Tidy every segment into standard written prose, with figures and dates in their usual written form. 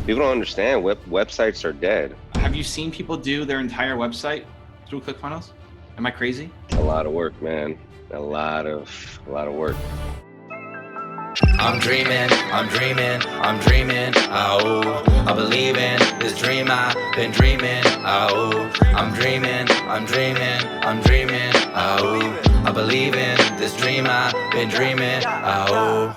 People don't understand websites are dead. Have you seen people do their entire website through ClickFunnels? Am I crazy? A lot of work, man. A lot of work. I'm dreaming, I'm dreaming, oh, I believe in this dream I've been dreaming, oh, I'm dreaming, oh, I believe in this dream I've been dreaming, oh.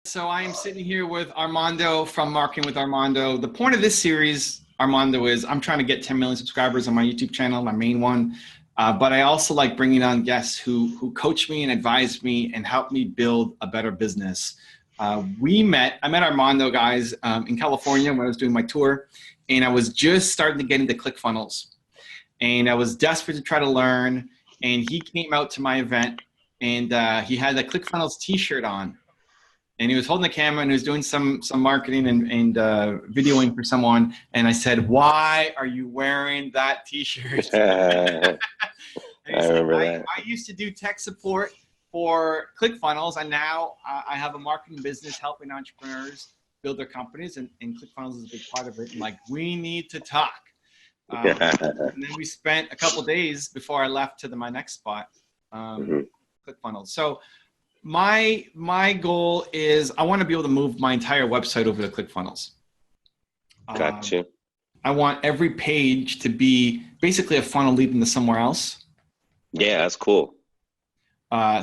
So I am sitting here with Armando from Marketing with Armando. The point of this series, Armando, is I'm trying to get 10 million subscribers on my YouTube channel, my main one. But I also like bringing on guests who coach me and advise me and help me build a better business. I met Armando, guys, in California when I was doing my tour, and I was just starting to get into ClickFunnels. And I was desperate to try to learn, and he came out to my event, and he had a ClickFunnels t-shirt on. And he was holding the camera and he was doing some marketing and videoing for someone. And I said, "Why are you wearing that t-shirt?" And he I said, remember that. I used to do tech support for ClickFunnels, and now I have a marketing business helping entrepreneurs build their companies, and ClickFunnels is a big part of it. And like, we need to talk. And then we spent a couple days before I left to my next spot, ClickFunnels. So my goal is I want to be able to move my entire website over to ClickFunnels. Gotcha. I want every page to be basically a funnel leading to somewhere else. Yeah, that's cool.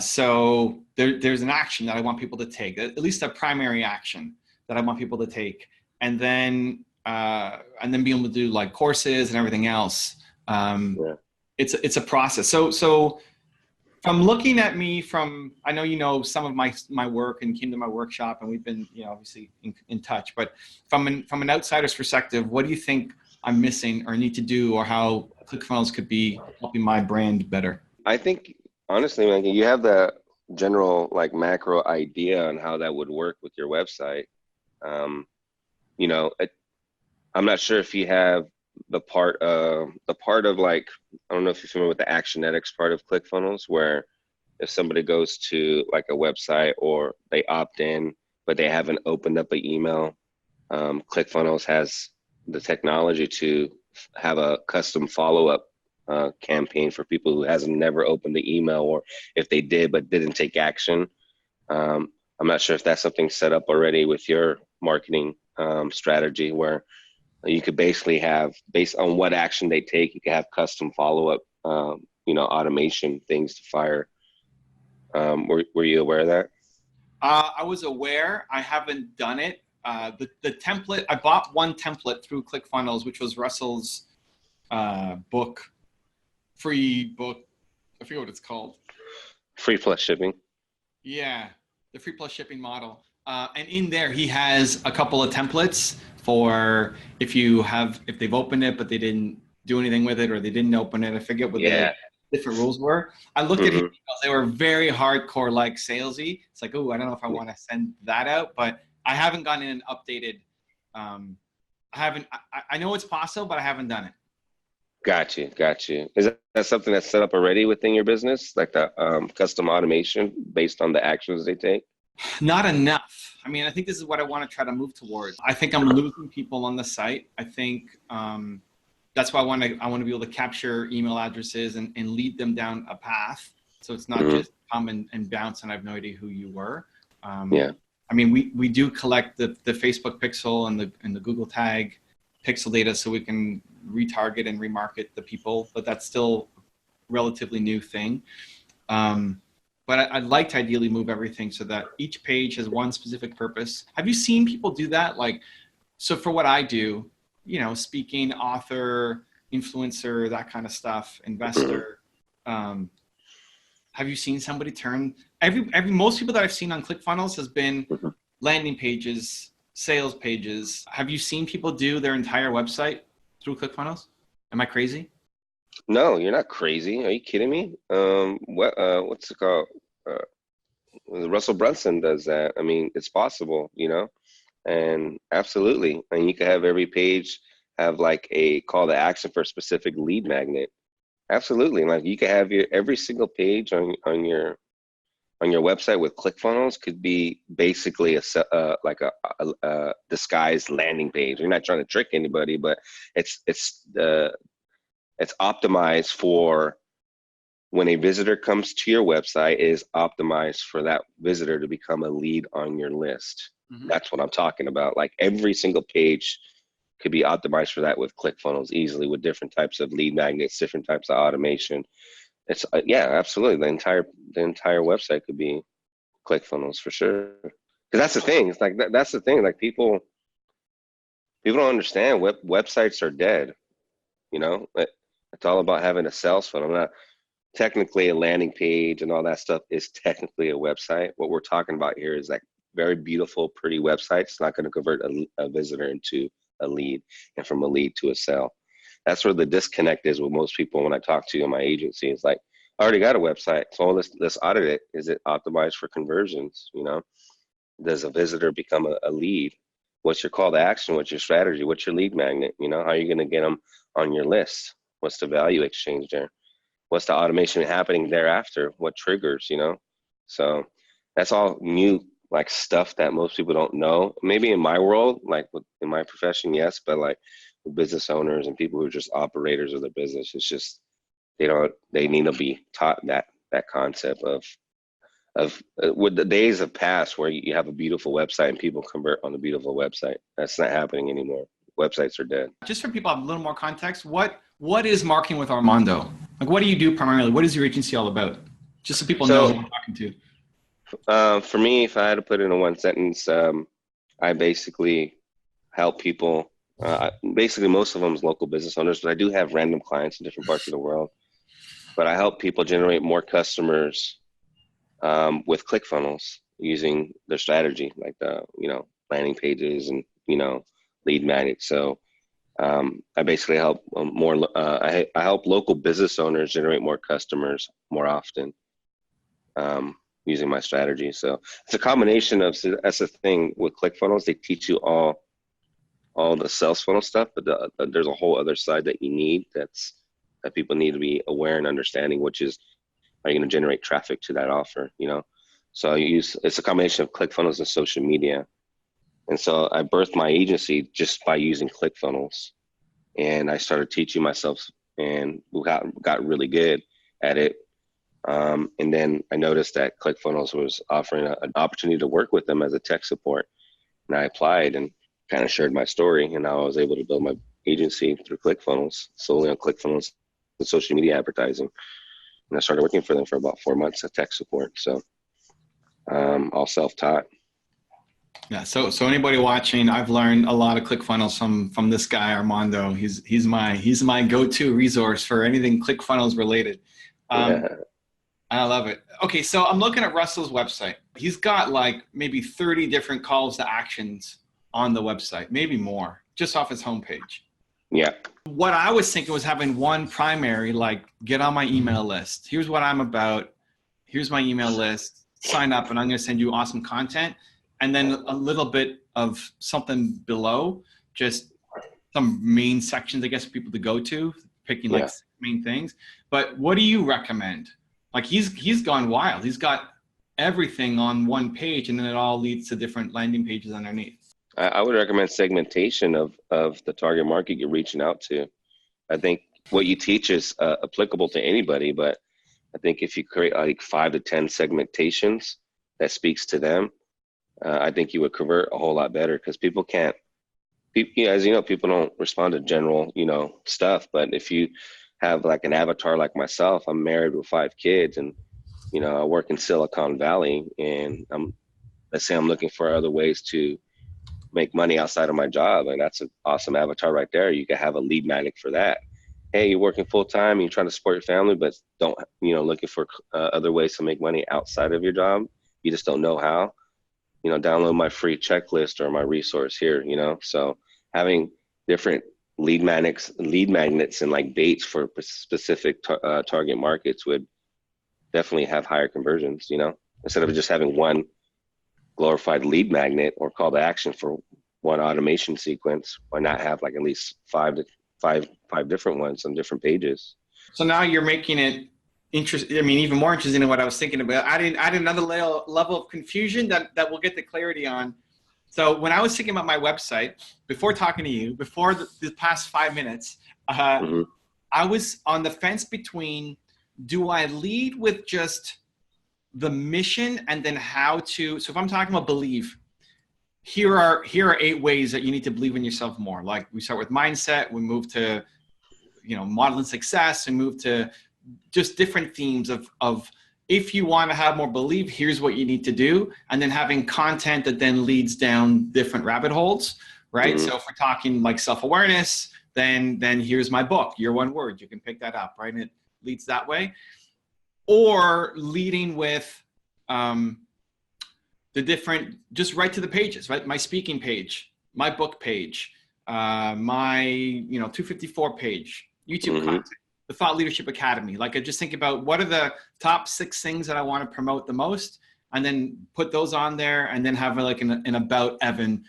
So there's an action that I want people to take, at least a primary action that I want people to take, and then be able to do like courses and everything else. Yeah. It's a process. So from looking at me I know you know some of my work and came to my workshop, and we've been obviously in touch, but from an outsider's perspective, what do you think I'm missing or need to do, or how ClickFunnels could be helping my brand better? I think honestly, man, you have the general like macro idea on how that would work with your website. You know, I'm not sure if you have the part of like, I don't know if you're familiar with the Actionetics part of ClickFunnels, where if somebody goes to like a website or they opt in, but they haven't opened up an email, ClickFunnels has the technology to have a custom follow-up campaign for people who hasn't never opened the email, or if they did but didn't take action. I'm not sure if that's something set up already with your marketing strategy, where you could basically have, based on what action they take, you could have custom follow-up, automation things to fire. Were you aware of that? I was aware. I haven't done it. The template, I bought one template through ClickFunnels, which was Russell's free book. I forget what it's called. Free plus shipping. Yeah, the free plus shipping model. And in there, he has a couple of templates for if they've opened it, but they didn't do anything with it, or they didn't open it. I forget what the different rules were. I looked at his emails. They were very hardcore, like salesy. It's like, oh, I don't know if I want to send that out, but I haven't gone in and updated. I know it's possible, but I haven't done it. Got you. Is that something that's set up already within your business, like the custom automation based on the actions they take? Not enough. I mean, I think this is what I want to try to move towards. I think I'm losing people on the site. I think that's why I want to be able to capture email addresses and lead them down a path. So it's not just come and bounce and I have no idea who you were. I mean, we do collect the Facebook pixel and the Google tag pixel data so we can retarget and remarket the people, but that's still a relatively new thing. But I'd like to ideally move everything so that each page has one specific purpose. Have you seen people do that? Like, so for what I do, speaking, author, influencer, that kind of stuff, investor. Have you seen somebody turn most people that I've seen on ClickFunnels has been landing pages, sales pages. Have you seen people do their entire website through ClickFunnels? Am I crazy? No, you're not crazy. Are you kidding me? What's it called? Russell Brunson does that. I mean, it's possible, and absolutely. And you can have every page have like a call to action for a specific lead magnet. Absolutely. Like you can have every single page on your on your website with ClickFunnels could be basically a disguised landing page. You're not trying to trick anybody, but it's optimized for when a visitor comes to your website, it is optimized for that visitor to become a lead on your list. Mm-hmm. That's what I'm talking about. Like every single page could be optimized for that with ClickFunnels easily, with different types of lead magnets, different types of automation. It's yeah, absolutely. The entire website could be ClickFunnels for sure. Because that's the thing. It's like that's the thing. Like people don't understand websites are dead. You know, it's all about having a sales funnel. I'm not technically a landing page and all that stuff is technically a website. What we're talking about here is like very beautiful, pretty websites. It's not going to convert a visitor into a lead and from a lead to a sale. That's where the disconnect is with most people when I talk to in my agency. It's like, I already got a website, so let's audit it. Is it optimized for conversions? You know, does a visitor become a lead? What's your call to action? What's your strategy? What's your lead magnet? You know, how are you going to get them on your list? What's the value exchange there? What's the automation happening thereafter? What triggers, you know? So that's all new, like stuff that most people don't know. Maybe in my world, like in my profession, yes, but like with business owners and people who are just operators of their business, it's just they need to be taught that concept of with the days of past where you have a beautiful website and people convert on a beautiful website. That's not happening anymore. Websites are dead. Just for people to have a little more context, what is marketing with Armando? Like, what do you do primarily? What is your agency all about? Just so people know who I'm talking to. For me, if I had to put it in one sentence, I basically help people. Basically, most of them is local business owners, but I do have random clients in different parts of the world. But I help people generate more customers with ClickFunnels using their strategy, like the landing pages and lead magnets. So I basically help I help local business owners generate more customers more often using my strategy. So it's a combination of, that's the thing with ClickFunnels, they teach you all the sales funnel stuff, but there's a whole other side that you need that people need to be aware and understanding, which is, are you going to generate traffic to that offer? So it's a combination of ClickFunnels and social media. And so I birthed my agency just by using ClickFunnels, and I started teaching myself, and we got really good at it. And then I noticed that ClickFunnels was offering an opportunity to work with them as a tech support, and I applied and kind of shared my story, and now I was able to build my agency through ClickFunnels, solely on ClickFunnels and social media advertising. And I started working for them for about 4 months of tech support. So all self-taught. Yeah. So anybody watching, I've learned a lot of ClickFunnels from this guy, Armando. He's my go-to resource for anything ClickFunnels related. Yeah. I love it. Okay. So I'm looking at Russell's website. He's got like maybe 30 different calls to actions on the website, maybe more, just off his homepage. Yeah. What I was thinking was having one primary, like, get on my email list. Here's what I'm about. Here's my email list. Sign up, and I'm going to send you awesome content. And then a little bit of something below, just some main sections, I guess, for people to go to, picking like main things. But what do you recommend? Like he's gone wild. He's got everything on one page, and then it all leads to different landing pages underneath. I would recommend segmentation of the target market you're reaching out to. I think what you teach is applicable to anybody, but I think if you create like 5 to 10 segmentations that speaks to them, I think you would convert a whole lot better, because people can't, as you know, people don't respond to general, stuff. But if you have like an avatar like myself, I'm married with 5 kids, and, I work in Silicon Valley, and let's say I'm looking for other ways to make money outside of my job, and that's an awesome avatar right there. You can have a lead magnet for that. Hey, you're working full time, you're trying to support your family, but don't, looking for other ways to make money outside of your job. You just don't know how. Download my free checklist or my resource here. So having different lead magnets and like baits for specific target markets would definitely have higher conversions. Instead of just having one glorified lead magnet or call to action for one automation sequence, why not have like at least five different ones on different pages? So now you're making it I mean, even more interesting than what I was thinking about. Add another level of confusion that we'll get the clarity on. So when I was thinking about my website, before talking to you, before the past 5 minutes, Mm-hmm. I was on the fence between, do I lead with just the mission and then how to, so if I'm talking about believe, here are 8 ways that you need to believe in yourself more. Like we start with mindset, we move to, modeling success, and move to just different themes of if you want to have more belief, here's what you need to do. And then having content that then leads down different rabbit holes, right? Mm-hmm. So if we're talking like self-awareness, then here's my book, Your One Word. You can pick that up, right? And it leads that way. Or leading with the different, just right to the pages, right? My speaking page, my book page, my 254 page, YouTube Mm-hmm. content, the Thought Leadership Academy. Like I just think about what are the top 6 things that I want to promote the most, and then put those on there, and then have like an about Evan,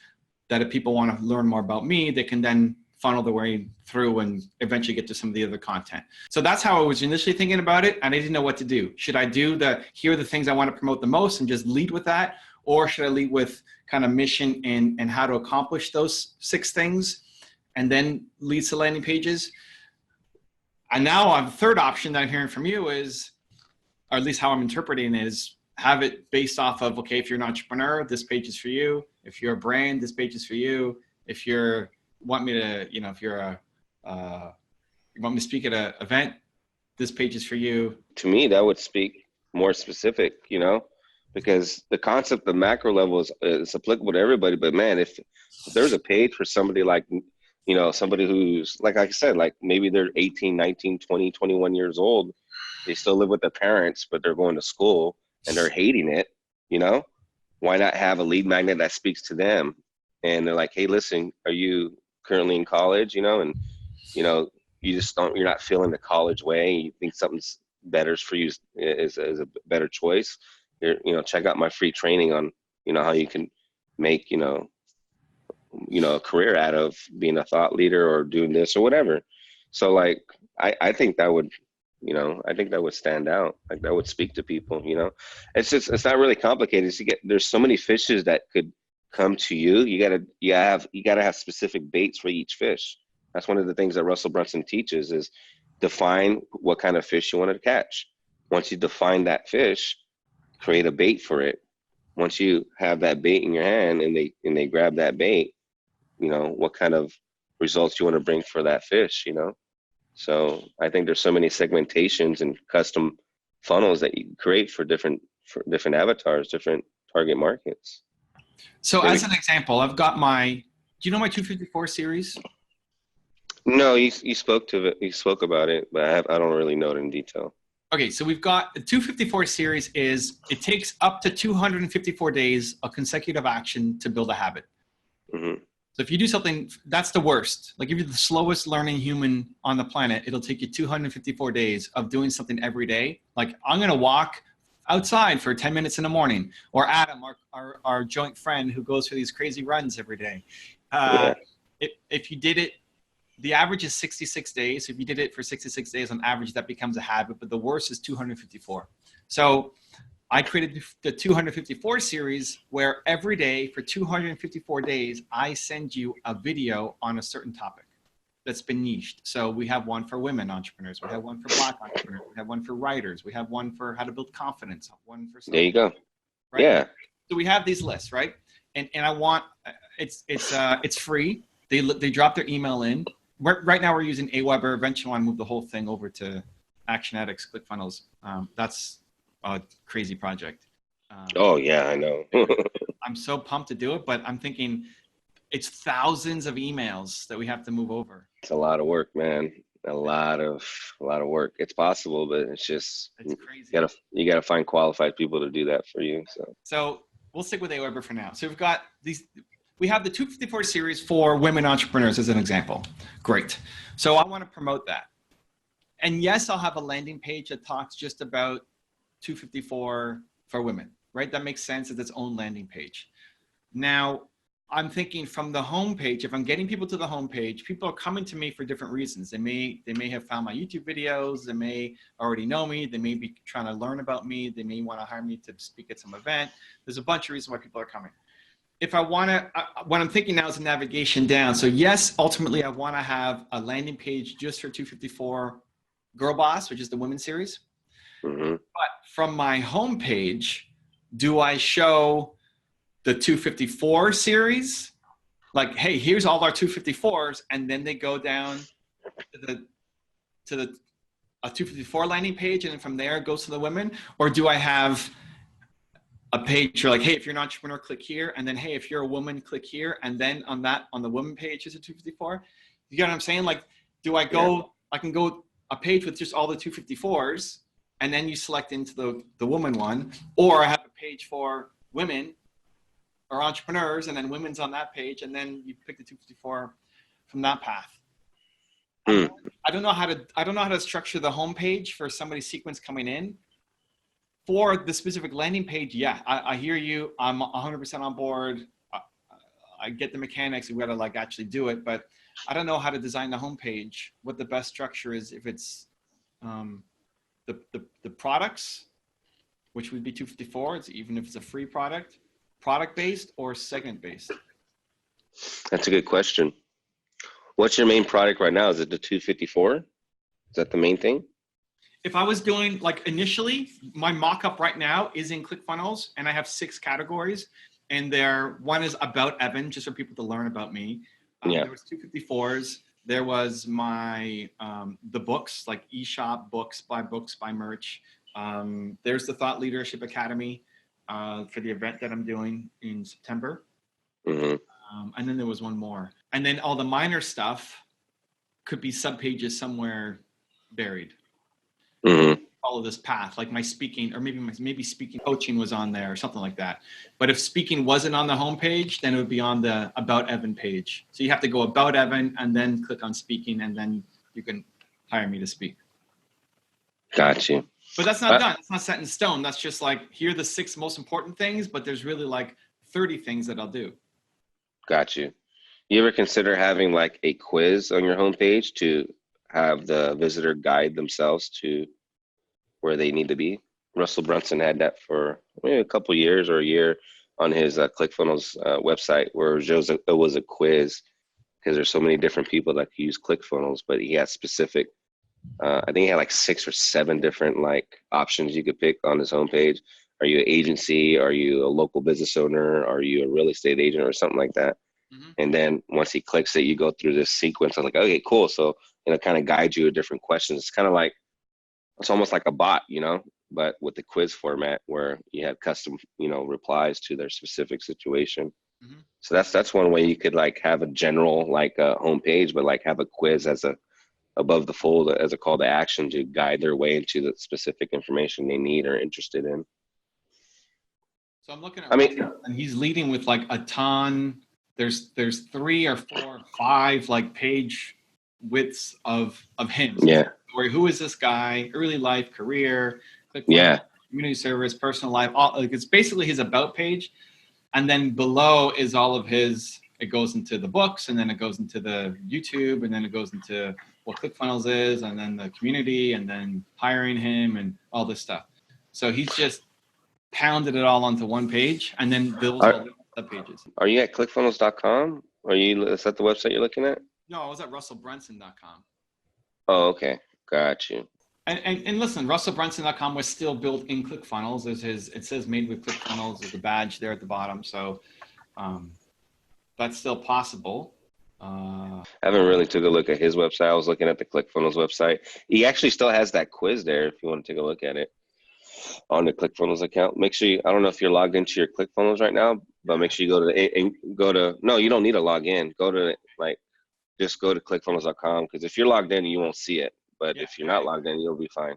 that if people want to learn more about me, they can then funnel their way through and eventually get to some of the other content. So that's how I was initially thinking about it, and I didn't know what to do. Should I do here are the things I want to promote the most and just lead with that? Or should I lead with kind of mission and how to accomplish those 6 things and then lead to landing pages? And now the third option that I'm hearing from you is, or at least how I'm interpreting it, is have it based off of, okay, if you're an entrepreneur, this page is for you. If you're a brand, this page is for you. If you want me to, if you're you want me to speak at an event, this page is for you. To me, that would speak more specific, because the concept of macro level is applicable to everybody. But man, if there's a page for somebody like, somebody who's, like I said, like maybe they're 18, 19, 20, 21 years old, they still live with their parents, but they're going to school and they're hating it, why not have a lead magnet that speaks to them? And they're like, hey, listen, are you currently in college, and, you're not feeling the college way. You think something's better for you is a better choice. Check out my free training on, how you can make, a career out of being a thought leader or doing this or whatever. So like, I think that would, I think that would stand out. Like that would speak to people, it's not really complicated. There's so many fishes that could come to you. You gotta have specific baits for each fish. That's one of the things that Russell Brunson teaches is define what kind of fish you want to catch. Once you define that fish, create a bait for it. Once you have that bait in your hand and they grab that bait, what kind of results you want to bring for that fish, So I think there's so many segmentations and custom funnels that you create for different avatars, different target markets. So as an example, I've got do you know my 254 series? No, you spoke about it, but I don't really know it in detail. Okay, so we've got the 254 series it takes up to 254 days of consecutive action to build a habit. Mm-hmm. So if you do something, that's the worst. Like if you're the slowest learning human on the planet, it'll take you 254 days of doing something every day. Like I'm going to walk outside for 10 minutes in the morning, or Adam, our joint friend who goes for these crazy runs every day. If you did it, the average is 66 days. If you did it for 66 days on average, that becomes a habit, but the worst is 254. So I created the 254 series where every day for 254 days, I send you a video on a certain topic that's been niched. So we have one for women entrepreneurs. We have one for Black entrepreneurs. We have one for writers. We have one for how to build confidence. One for there you go. Right? Yeah. So we have these lists, right? And I want it's free. They drop their email in. Right now we're using Aweber. Eventually I want to move the whole thing over to Actionetics, ClickFunnels. That's a crazy project. Oh yeah, I know. I'm so pumped to do it, but I'm thinking it's thousands of emails that we have to move over. It's a lot of work, man. A lot of work. It's possible, but it's crazy. You gotta find qualified people to do that for you. So we'll stick with Aweber for now. So we've got we have the 254 series for women entrepreneurs as an example. Great. So I want to promote that. And yes, I'll have a landing page that talks just about 254 for women, right? That makes sense as its own landing page. Now, I'm thinking from the homepage, if I'm getting people to the homepage, people are coming to me for different reasons. They may have found my YouTube videos. They may already know me. They may be trying to learn about me. They may want to hire me to speak at some event. There's a bunch of reasons why people are coming. If I want to, what I'm thinking now is a navigation down. So yes, ultimately I want to have a landing page just for 254 Girl Boss, which is the women's series. Mm-hmm. But from my homepage, do I show the 254 series? Like, hey, here's all our 254s, and then they go down to the a 254 landing page, and then from there it goes to the women? Or do I have a page you're like, hey, if you're an entrepreneur, click here, and then hey, if you're a woman, click here, and then on the woman page is a 254? You get what I'm saying? Like, do I go? Yeah. I can go a page with just all the 254s, and then you select into the woman one, or I have a page for women or entrepreneurs, and then women's on that page, and then you pick the 254 from that path. I don't know how to structure the homepage for somebody's sequence coming in. For the specific landing page, yeah, I hear you. I'm 100% on board. I get the mechanics. We got to like actually do it, but I don't know how to design the homepage. What the best structure is, if it's the products, which would be 254. It's even if it's a free product based or segment based. That's a good question. What's your main product right now? Is it the 254? Is that the main thing? If I was doing, like, initially, my mock-up right now is in ClickFunnels, and I have 6 categories, and one is about Evan, just for people to learn about me. There was 254s. There was my the books, like eShop, books, buy merch. There's the Thought Leadership Academy for the event that I'm doing in September. Mm-hmm. And then there was one more. And then all the minor stuff could be subpages somewhere buried. Mm-hmm. Follow this path, like my speaking, or maybe speaking coaching was on there or something like that. But if speaking wasn't on the homepage, then it would be on the About Evan page. So you have to go About Evan and then click on speaking, and then you can hire me to speak. Got you. But that's not done. It's not set in stone. That's just like, here are the 6 most important things, but there's really like 30 things that I'll do. Got you. You ever consider having like a quiz on your homepage to have the visitor guide themselves to where they need to be? Russell Brunson had that for maybe a couple years or a year on his ClickFunnels website, where it was a quiz, because there's so many different people that can use ClickFunnels, but he had specific, I think he had like 6 or 7 different like options you could pick on his homepage. Are you an agency? Are you a local business owner? Are you a real estate agent or something like that? Mm-hmm. And then once he clicks it, you go through this sequence. I'm like, okay, cool. So, kind of guide you with different questions. It's kind of like, it's almost like a bot, but with the quiz format where you have custom, replies to their specific situation. Mm-hmm. So that's one way you could like have a general like homepage, but like have a quiz as above the fold as a call to action to guide their way into the specific information they need or interested in. So I'm looking at Russell, and he's leading with like a ton. There's 3 or 4 or 5 like page widths of him. So yeah. Who is this guy? Early life, career, community service, personal life. It's basically his about page, and then below is all of his. It goes into the books, and then it goes into the YouTube, and then it goes into what ClickFunnels is, and then the community, and then hiring him, and all this stuff. So he's just pounded it all onto one page, and then builds all the sub pages. Are you at ClickFunnels.com? Is that the website you're looking at? No, I was at RussellBrunson.com. Oh, okay. Got you. And listen, RussellBrunson.com was still built in ClickFunnels. It says made with ClickFunnels. There's a badge there at the bottom. So that's still possible. I haven't really took a look at his website. I was looking at the ClickFunnels website. He actually still has that quiz there if you want to take a look at it on the ClickFunnels account. Make sure I don't know if you're logged into your ClickFunnels right now, but make sure you no, you don't need to log in. Just go to ClickFunnels.com, because if you're logged in, you won't see it. But if you're not logged in, you'll be fine.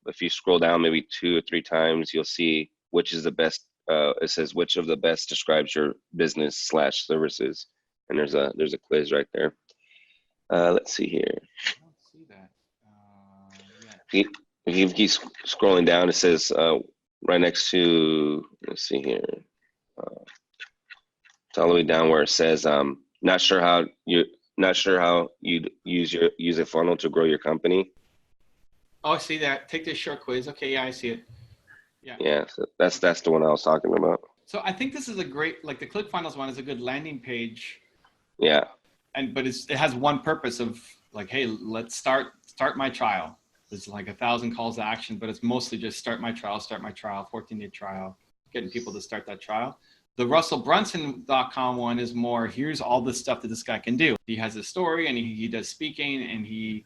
If you scroll down maybe 2 or 3 times, you'll see which is the best. It says which of the best describes your business/services, and there's a quiz right there. Let's see here. I don't see that. If you keep scrolling down, it says right next to. Let's see here. all the way down where it says, not sure how you'd use a funnel to grow your company. Oh, I see that. Take this short quiz. Okay, yeah, I see it. Yeah. Yeah, so that's the one I was talking about. So I think this is a great, like the ClickFunnels one is a good landing page. Yeah. But it has one purpose of like, hey, let's start my trial. There's like 1,000 calls to action, but it's mostly just start my trial, 14-day trial, getting people to start that trial. The RussellBrunson.com one is more, here's all the stuff that this guy can do. He has a story and he does speaking and he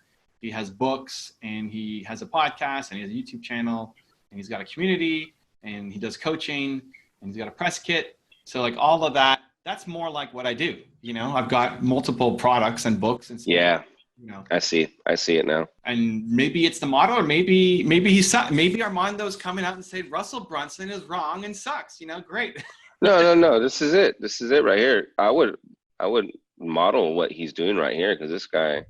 has books and he has a podcast and he has a YouTube channel and he's got a community and he does coaching and he's got a press kit. So like all of that, that's more like what I do. You know, I've got multiple products and books and stuff. Yeah. You know, I see it now. and maybe it's the motto, or maybe maybe Armando's coming out and say Russell Brunson is wrong and sucks. You know, great. No. This is it. This is it right here. I would model what he's doing right here, because this guy,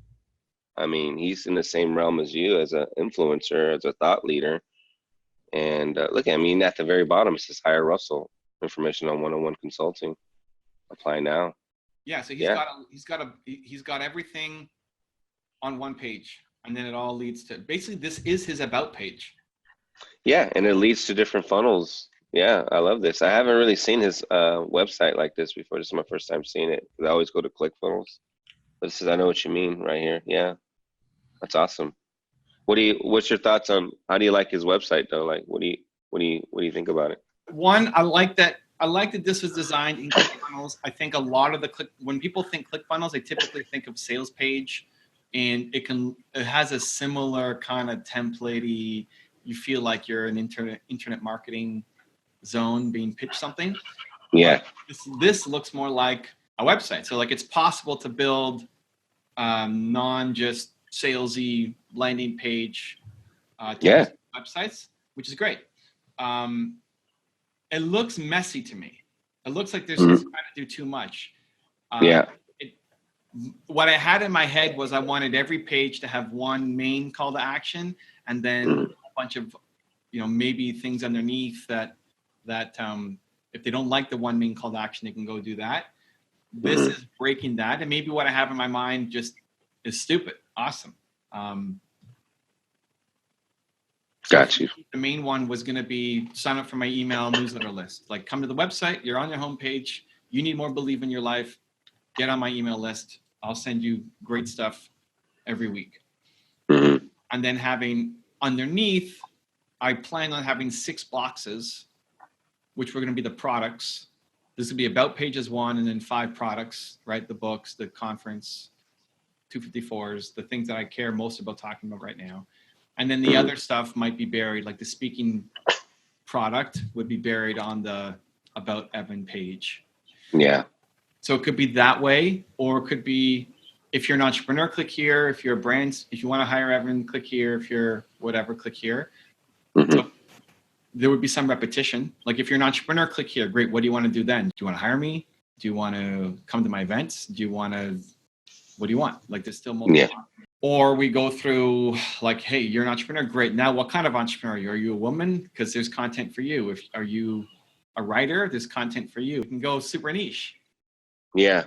I mean, he's in the same realm as you as an influencer, as a thought leader. And look, I mean, at the very bottom it says hire Russell. Information on one-on-one consulting. Apply now. Yeah, so he's got everything on one page, and then it all leads to basically this is his about page. Yeah, and it leads to different funnels. Yeah, I love this. I haven't really seen his website like this before. This is my first time seeing it. I always go to ClickFunnels. But this is, I know what you mean right here. Yeah, that's awesome. What's your thoughts on, how do you like his website though? Like, what do you think about it? One, I like that this was designed in ClickFunnels. I think a lot of when people think ClickFunnels, they typically think of sales page, and it has a similar kind of template-y, you feel like you're an internet marketing zone being pitched something. Yeah. This looks more like a website. So like it's possible to build non just salesy landing page websites, which is great. It looks messy to me. It looks like they're trying to do too much. What I had in my head was I wanted every page to have one main call to action, and then a bunch of, maybe things underneath that if they don't like the one main call to action, they can go do that. This is breaking that, and maybe what I have in my mind just is stupid. Awesome. Got you. The main one was going to be sign up for my email newsletter list. Like, come to the website, you're on your homepage, you need more belief in your life, get on my email list. I'll send you great stuff every week. And then having underneath, I plan on having 6 boxes, which were going to be the products. This would be about pages 1 and then 5 products, right? The books, the conference, 254s, the things that I care most about talking about right now. And then the other stuff might be buried, like the speaking product would be buried on the About Evan page. Yeah. So it could be that way, or it could be, if you're an entrepreneur, click here. If you're a brand, if you want to hire Evan, click here. If you're whatever, click here. So there would be some repetition. Like if you're an entrepreneur, click here. Great. What do you want to do then? Do you want to hire me? Do you want to come to my events? Do you want to, what do you want? Like there's still multiple. Yeah. Or we go through like, hey, you're an entrepreneur. Great. Now, what kind of entrepreneur are you? Are you a woman? Because there's content for you. Are you a writer? There's content for you. You can go super niche. Yeah.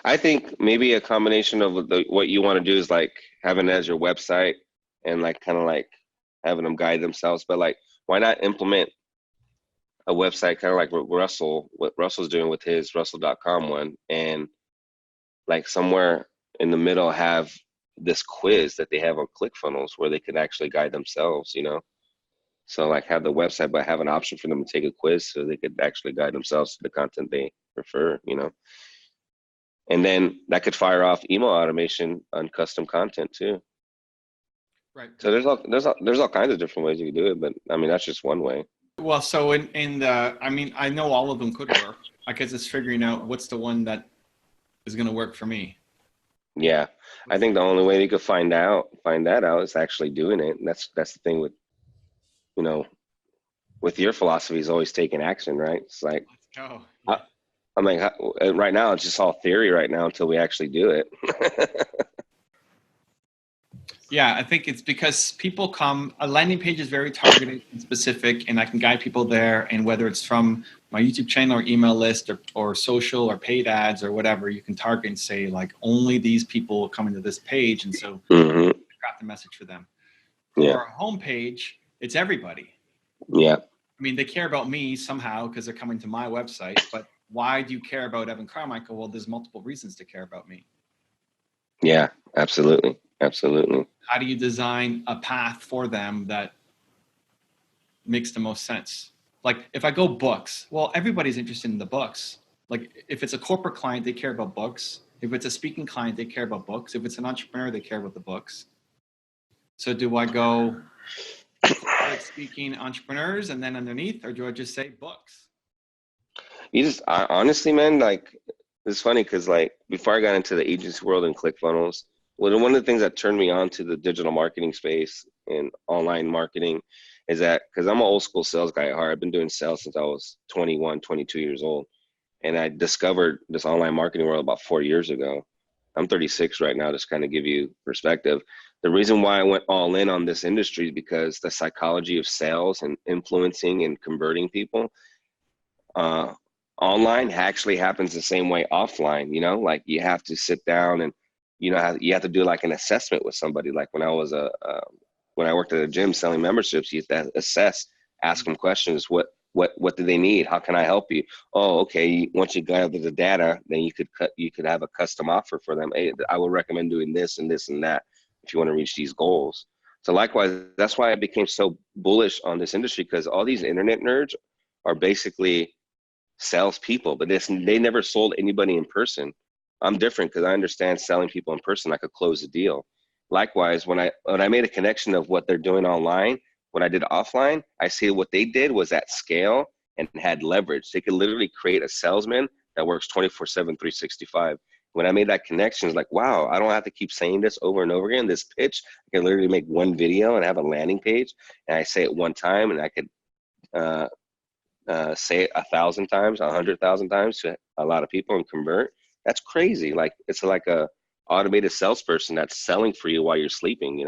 I think maybe a combination of what you want to do is like having it as your website and like kind of like having them guide themselves. But like, why not implement a website kind of like what Russell's doing with his Russell.com one, and like somewhere in the middle have this quiz that they have on ClickFunnels where they could actually guide themselves, So like have the website, but have an option for them to take a quiz so they could actually guide themselves to the content they prefer, And then that could fire off email automation on custom content too. Right. So there's all kinds of different ways you can do it, but I mean that's just one way. Well, so I know all of them could work. I guess it's figuring out what's the one that is going to work for me. Yeah, I think the only way you could find that out is actually doing it. And that's the thing with, with your philosophy is always taking action, right? It's like, let's go. I'm like, right now it's just all theory right now until we actually do it. Yeah, I think it's because a landing page is very targeted and specific, and I can guide people there. And whether it's from my YouTube channel or email list or social or paid ads or whatever, you can target and say like only these people will come into this page. And so Mm-hmm. craft the message for them. Yeah. For our homepage, it's everybody. Yeah. I mean, they care about me somehow because they're coming to my website, but why do you care about Evan Carmichael? Well, there's multiple reasons to care about me. Yeah, absolutely. Absolutely. How do you design a path for them that makes the most sense? Like if I go books, well, everybody's interested in the books. Like if it's a corporate client, they care about books. If it's a speaking client, they care about books. If it's an entrepreneur, they care about the books. So do I go corporate speaking entrepreneurs and then underneath, or do I just say books? Honestly, man, like, it's funny because like before I got into the agency world and ClickFunnels, well, one of the things that turned me on to the digital marketing space and online marketing is that because I'm an old school sales guy at heart. I've been doing sales since I was 21, 22 years old. And I discovered this online marketing world about 4 years ago. I'm 36 right now, just kind of give you perspective. The reason why I went all in on this industry is because the psychology of sales and influencing and converting people uh, online actually happens the same way offline. Like you have to sit down and you have to do like an assessment with somebody. Like when I worked at a gym selling memberships, you have to assess, ask them questions. What do they need? How can I help you? Oh, okay. Once you gather the data, then you could have a custom offer for them. Hey, I would recommend doing this and this and that if you want to reach these goals. So likewise, that's why I became so bullish on this industry, because all these internet nerds are basically salespeople, but they never sold anybody in person. I'm different because I understand selling people in person. I could close a deal. Likewise, when I made a connection of what they're doing online, what I did offline, I see what they did was at scale and had leverage. They could literally create a salesman that works 24/7, 365. When I made that connection, it's like, wow, I don't have to keep saying this over and over again. This pitch, I can literally make one video and have a landing page, and I say it one time, and I could uh, say it 1,000 times, 100,000 times to a lot of people and convert. That's crazy. Like it's like a automated salesperson that's selling for you while you're sleeping.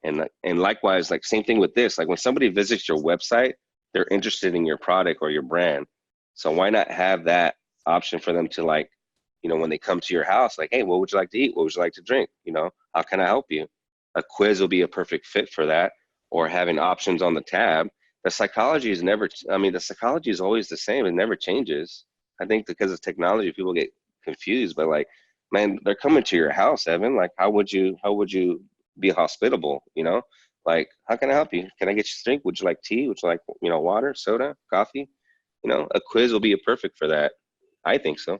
And likewise, like same thing with this. Like when somebody visits your website, they're interested in your product or your brand. So why not have that option for them to like, when they come to your house, like, hey, what would you like to eat? What would you like to drink? How can I help you? A quiz will be a perfect fit for that, or having options on the tab. The psychology is never, I mean, the psychology is always the same. It never changes. I think because of technology, people get confused, but like, man, they're coming to your house, Evan. Like, how would you be hospitable? Like, how can I help you? Can I get you a drink? Would you like tea? Would you like, water, soda, coffee? A quiz will be a perfect for that. I think so.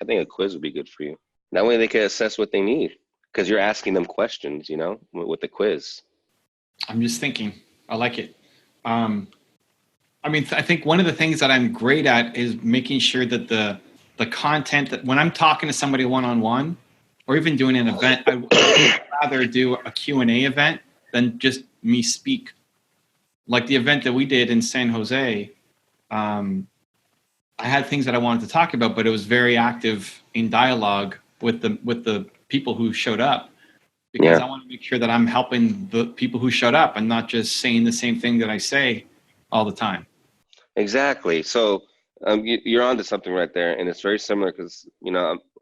I think a quiz would be good for you. That way they can assess what they need because you're asking them questions, with the quiz. I'm just thinking. I like it. I mean, I think one of the things that I'm great at is making sure that the content that when I'm talking to somebody one-on-one or even doing an event, I would rather do a Q&A event than just me speak. Like the event that we did in San Jose, I had things that I wanted to talk about, but it was very active in dialogue with the people who showed up, because Yeah, I want to make sure that I'm helping the people who showed up and not just saying the same thing that I say all the time. exactly. So you're onto something right there, and it's very similar because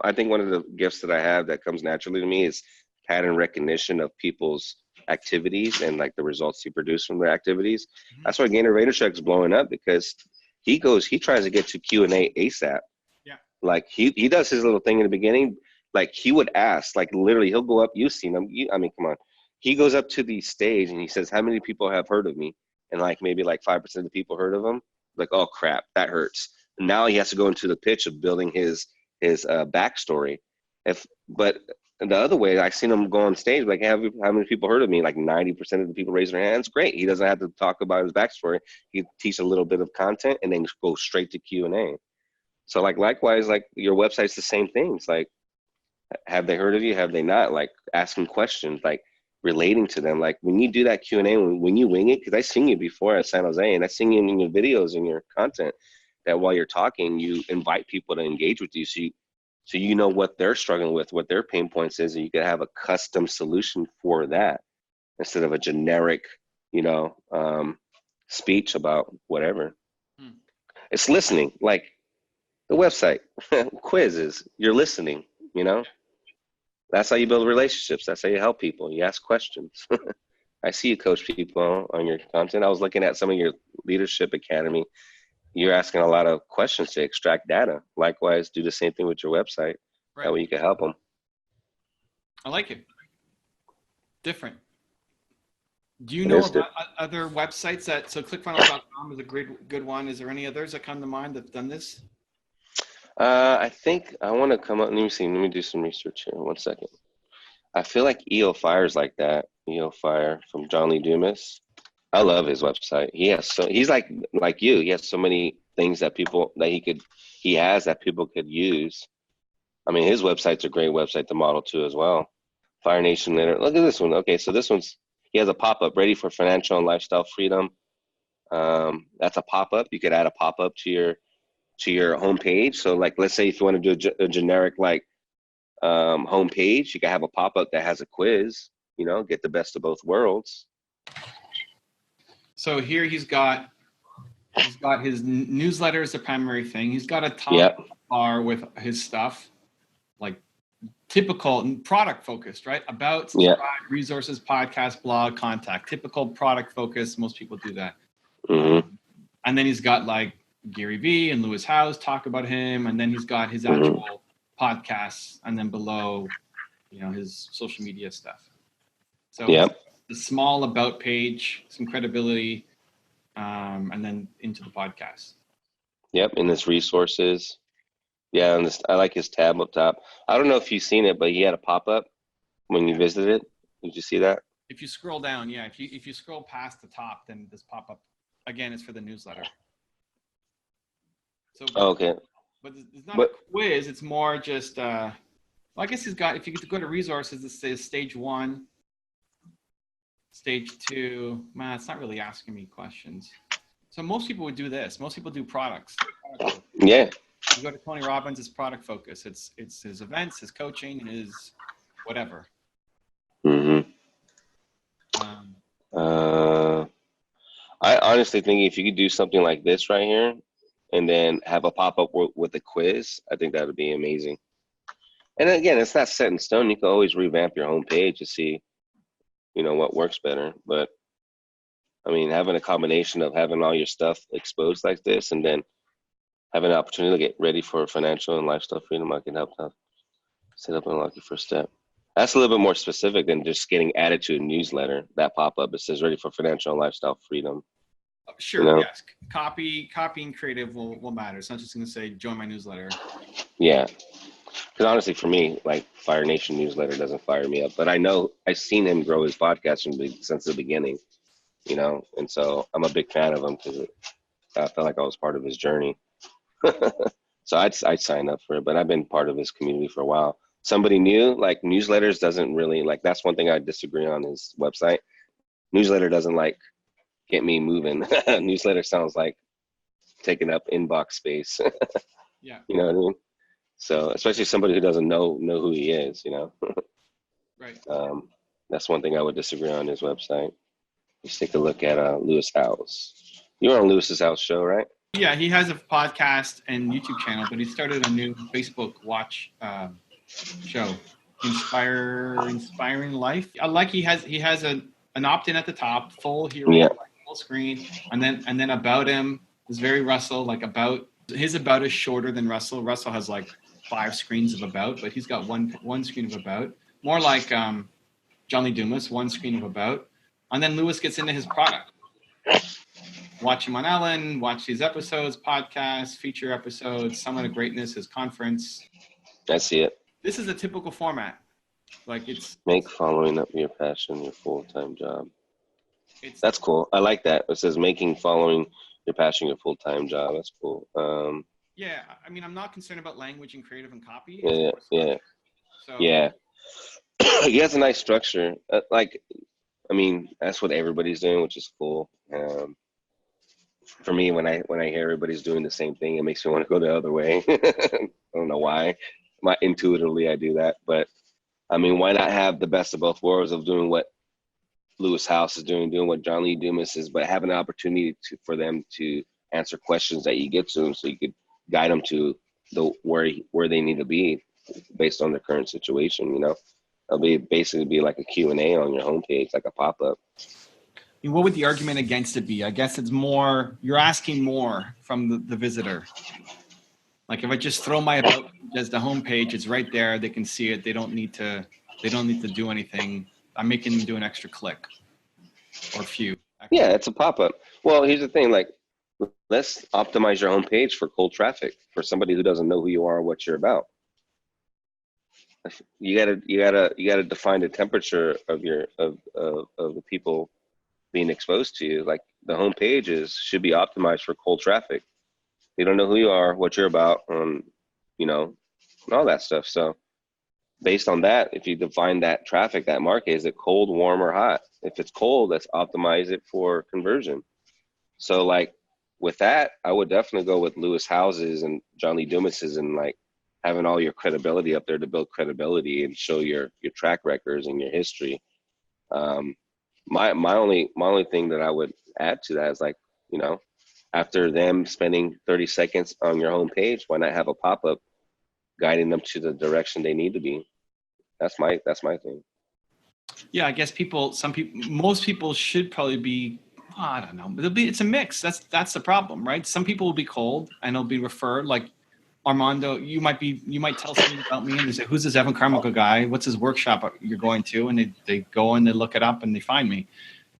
I think one of the gifts that I have that comes naturally to me is pattern recognition of people's activities and like the results he produce from their activities. That's why Gainer Vaynerchuk is blowing up, because he tries to get to Q&A ASAP. Yeah. Like he does his little thing in the beginning. Like he would ask, like literally, he'll go up. You've seen him. I mean, come on. He goes up to the stage and he says, "How many people have heard of me?" And like maybe like 5% of the people heard of him. Like, oh crap, that hurts. And now he has to go into the pitch of building his backstory. But the other way, I seen him go on stage like, how many people heard of me? Like 90% of the people raise their hands. Great. He doesn't have to talk about his backstory. He teach a little bit of content and then go straight to Q&A. So like likewise, like your website's the same thing. It's like, have they heard of you? Have they not? Like asking questions, like relating to them. Like when you do that Q&A, when you wing it, because I seen you before at San Jose, and I seen you in your videos and your content, that while you're talking, you invite people to engage with you. So you know what they're struggling with, what their pain points is, and you can have a custom solution for that instead of a generic, speech about whatever. Hmm. It's listening, like the website, quizzes, you're listening, you know? That's how you build relationships. That's how you help people. You ask questions. I see you coach people on your content. I was looking at some of your leadership academy. You're asking a lot of questions to extract data. Likewise, do the same thing with your website. Right. That way you can help them. I like it. Different. Do you know about other websites so ClickFunnels.com is a good one. Is there any others that come to mind that've done this? I think I want to come up. Let me see. Let me do some research here. 1 second. I feel like EO Fire's like that. EO Fire from John Lee Dumas. I love his website. He's like you. He has so many things that people that people could use. I mean, his website's a great website to model to as well. Fire Nation Leader. Look at this one. Okay, so he has a pop-up ready for financial and lifestyle freedom. That's a pop-up. You could add a pop-up to your homepage. So like, let's say if you want to do a generic like homepage, you can have a pop-up that has a quiz, get the best of both worlds. So here he's got his newsletter as the primary thing. He's got a top bar with his stuff, like typical product focused, right? About, subscribe, resources, podcast, blog, contact. Typical product focused. Most people do that. Mm-hmm. And then he's got like Gary Vee and Lewis Howes talk about him, and then he's got his actual podcasts, and then below, his social media stuff. So the small about page, some credibility, and then into the podcast. Yep, and his resources. Yeah, and I like his tab up top. I don't know if you've seen it, but he had a pop-up when you visited it. Did you see that? If you scroll down, if you scroll past the top, then this pop-up again is for the newsletter. So okay. But it's not a quiz. It's more just, I guess he's got, if you go to resources, it says stage 1, stage 2. Man, it's not really asking me questions. So most people would do this. Most people do products. Yeah. You go to Tony Robbins, it's product focus. It's his events, his coaching, his whatever. Mm-hmm. I honestly think if you could do something like this right here, and then have a pop-up with a quiz, I think that would be amazing. And again, it's not set in stone. You can always revamp your homepage to see, what works better. But I mean, having a combination of having all your stuff exposed like this, and then having an opportunity to get ready for financial and lifestyle freedom, I can help set up and unlock your first step. That's a little bit more specific than just getting added to a newsletter. That pop-up, it says ready for financial and lifestyle freedom. Sure, yes. Copy and creative will matter. It's not just going to say, join my newsletter. Yeah. Because honestly, for me, like Fire Nation newsletter doesn't fire me up. But I've seen him grow his podcast since the beginning, and so I'm a big fan of him because I felt like I was part of his journey. So I'd sign up for it, but I've been part of his community for a while. Somebody new, like newsletters doesn't really, like, that's one thing I disagree on his website. Newsletter doesn't like get me moving. Newsletter sounds like taking up inbox space. Yeah. You know what I mean? So especially somebody who doesn't know who he is, Right. That's one thing I would disagree on his website. Let's take a look at Lewis Howes. You're on Lewis's House show, right? Yeah, he has a podcast and YouTube channel, but he started a new Facebook watch show, Inspiring Life. I like he has an opt-in at the top, full hero, full screen, and then about him is very Russell, like his about is shorter than Russell. Russell has like 5 screens of about, but he's got one screen of about. More like John Lee Dumas, 1 screen of about, and then Lewis gets into his product. Watch him on Ellen, watch these episodes, podcasts, feature episodes, Summit of Greatness, his conference. I see it. This is a typical format. Like make following up your passion your full-time job. That's cool. I like that. It says making following your passion your full-time job. That's cool. Yeah, I mean, I'm not concerned about language and creative and copy. Yeah. So yeah. He has a nice structure. That's what everybody's doing, which is cool. For me, when I hear everybody's doing the same thing, it makes me want to go the other way. I don't know why. Intuitively, I do that. But, I mean, why not have the best of both worlds of doing what Lewis Howes is doing what John Lee Dumas is, but having an opportunity for them to answer questions that you get to them, so you could guide them to where they need to be based on their current situation. It'll basically be like a Q&A on your homepage, like a pop-up. And what would the argument against it be? I guess it's more, you're asking more from the visitor. Like if I just throw my about page as the homepage, it's right there. They can see it. They don't need to do anything. I'm making them do an extra click or a few. Actually. Yeah, it's a pop-up. Well, here's the thing, like, let's optimize your homepage for cold traffic, for somebody who doesn't know who you are or what you're about. You gotta define the temperature of the people being exposed to you. Like, the home pages should be optimized for cold traffic. They don't know who you are, what you're about, and all that stuff. So based on that, if you define that traffic, that market, is it cold, warm, or hot? If it's cold, let's optimize it for conversion. So like with that, I would definitely go with Lewis Houses and John Lee Dumas's, and like having all your credibility up there to build credibility and show your track records and your history. My only thing that I would add to that is, like, after them spending 30 seconds on your homepage, why not have a pop-up guiding them to the direction they need to be? That's my thing. Yeah, I guess most people should probably be, I don't know, but it's a mix. That's the problem, right? Some people will be cold and they'll be referred. Like Armando, you might tell something about me and they say, who's this Evan Carmichael guy? What's his workshop you're going to? And they go and they look it up and they find me.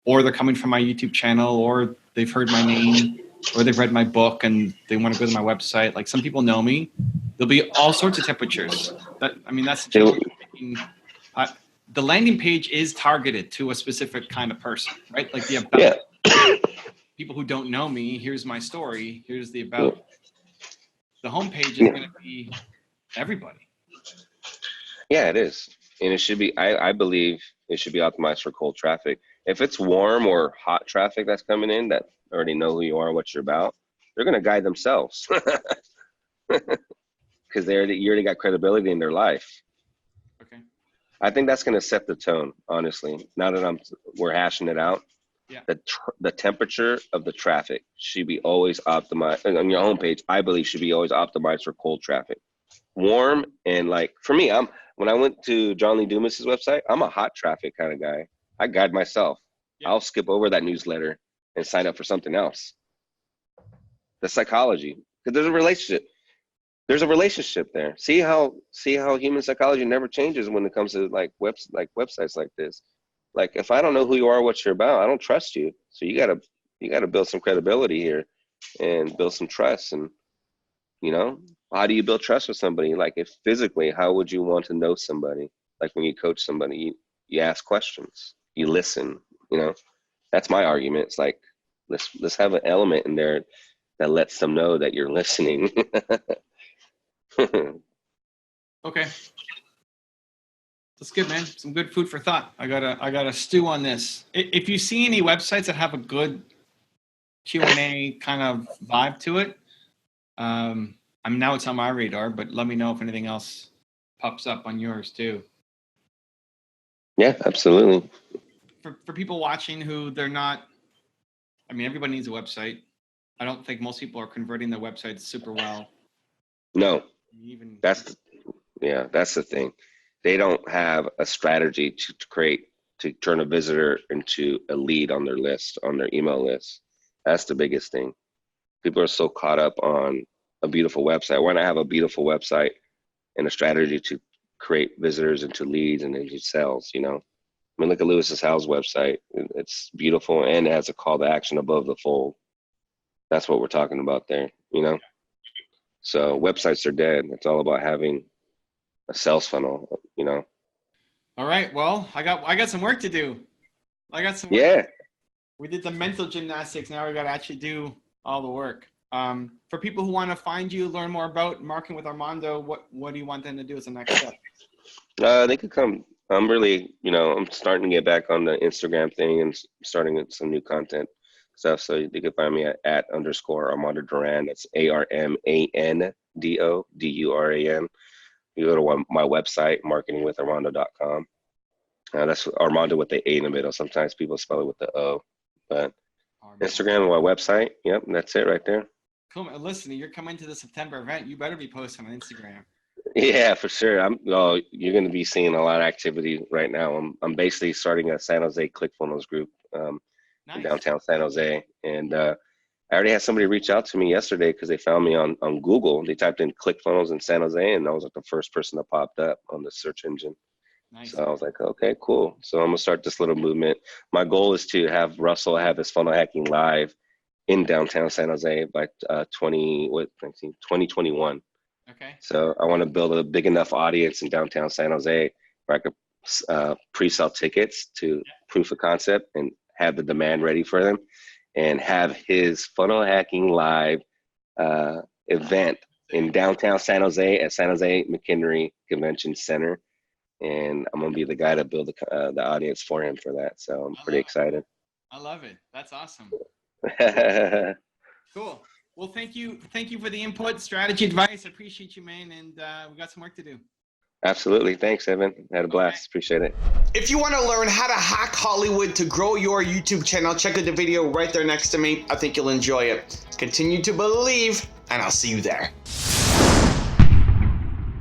Or they're coming from my YouTube channel, or they've heard my name, or they've read my book and they want to go to my website. Like, some people know me. There'll be all sorts of temperatures. That's generally speaking. The landing page is targeted to a specific kind of person, right? Like the about people who don't know me. Here's my story. Here's the about. The homepage is going to be everybody. Yeah, it is, and it should be. I believe it should be optimized for cold traffic. If it's warm or hot traffic that's coming in that already know who you are, what you're about, they're going to guide themselves because you already got credibility in their life. Okay. I think that's going to set the tone, honestly. Now that we're hashing it out, the temperature of the traffic should be always optimized on your homepage. I believe should be always optimized for cold traffic. Warm, and like for me, when I went to John Lee Dumas's website, I'm a hot traffic kind of guy. I guide myself. Yeah. I'll skip over that newsletter and sign up for something else. The psychology, because there's a relationship there. See how human psychology never changes when it comes to websites like this. Like, if I don't know who you are, what you're about, I don't trust you. So you gotta build some credibility here and build some trust. And how do you build trust with somebody? Like, if physically, how would you want to know somebody? Like, when you coach somebody, you ask questions, you listen. That's my argument. It's like, let's have an element in there that lets them know that you're listening. Okay. That's good, man. Some good food for thought. I gotta stew on this. If you see any websites that have a good Q&A kind of vibe to it, now it's on my radar, but let me know if anything else pops up on yours too. Yeah, absolutely. For people watching who they're not, everybody needs a website. I don't think most people are converting their websites super well. No, that's the thing. They don't have a strategy to turn a visitor into a lead on their list, on their email list. That's the biggest thing. People are so caught up on a beautiful website. Why not have a beautiful website and a strategy to create visitors into leads and into sales? Look at Lewis's House website. It's beautiful, and it has a call to action above the fold. That's what we're talking about there, So websites are dead. It's all about having a sales funnel, All right. Well, I got some work to do. Yeah. We did the mental gymnastics. Now we got to actually do all the work. For people who want to find you, learn more about marketing with Armando, what do you want them to do as the next step? They could come. I'm really, I'm starting to get back on the Instagram thing and starting some new content stuff. So they can find me at _Armando Duran. That's ARMANDO DURAN. You go to my website, marketingwitharmando.com. That's Armando with the A in the middle. Sometimes people spell it with the O, but Instagram or website. Yep, that's it right there. Cool, man. Listen, you're coming to the September event. You better be posting on Instagram. Yeah, for sure. You're going to be seeing a lot of activity right now. I'm basically starting a San Jose ClickFunnels group in Nice. downtown San Jose, and I already had somebody reach out to me yesterday because they found me on Google. They typed in ClickFunnels in San Jose, and I was like the first person that popped up on the search engine. Nice. So I was like, okay, cool. So I'm gonna start this little movement. My goal is to have Russell have his funnel hacking live in downtown San Jose by 2021. Okay. So I want to build a big enough audience in downtown San Jose where I could pre-sell tickets to proof of concept and have the demand ready for them, and have his funnel hacking live event in downtown San Jose at San Jose McHenry Convention Center. And I'm going to be the guy to build the audience for him for that. So I'm pretty excited. I love it. That's awesome. Cool. Well, thank you. Thank you for the input, strategy, advice. I appreciate you, man. And we got some work to do. Absolutely. Thanks, Evan. Had a blast. Okay. Appreciate it. If you want to learn how to hack Hollywood to grow your YouTube channel, check out the video right there next to me. I think you'll enjoy it. Continue to believe, and I'll see you there.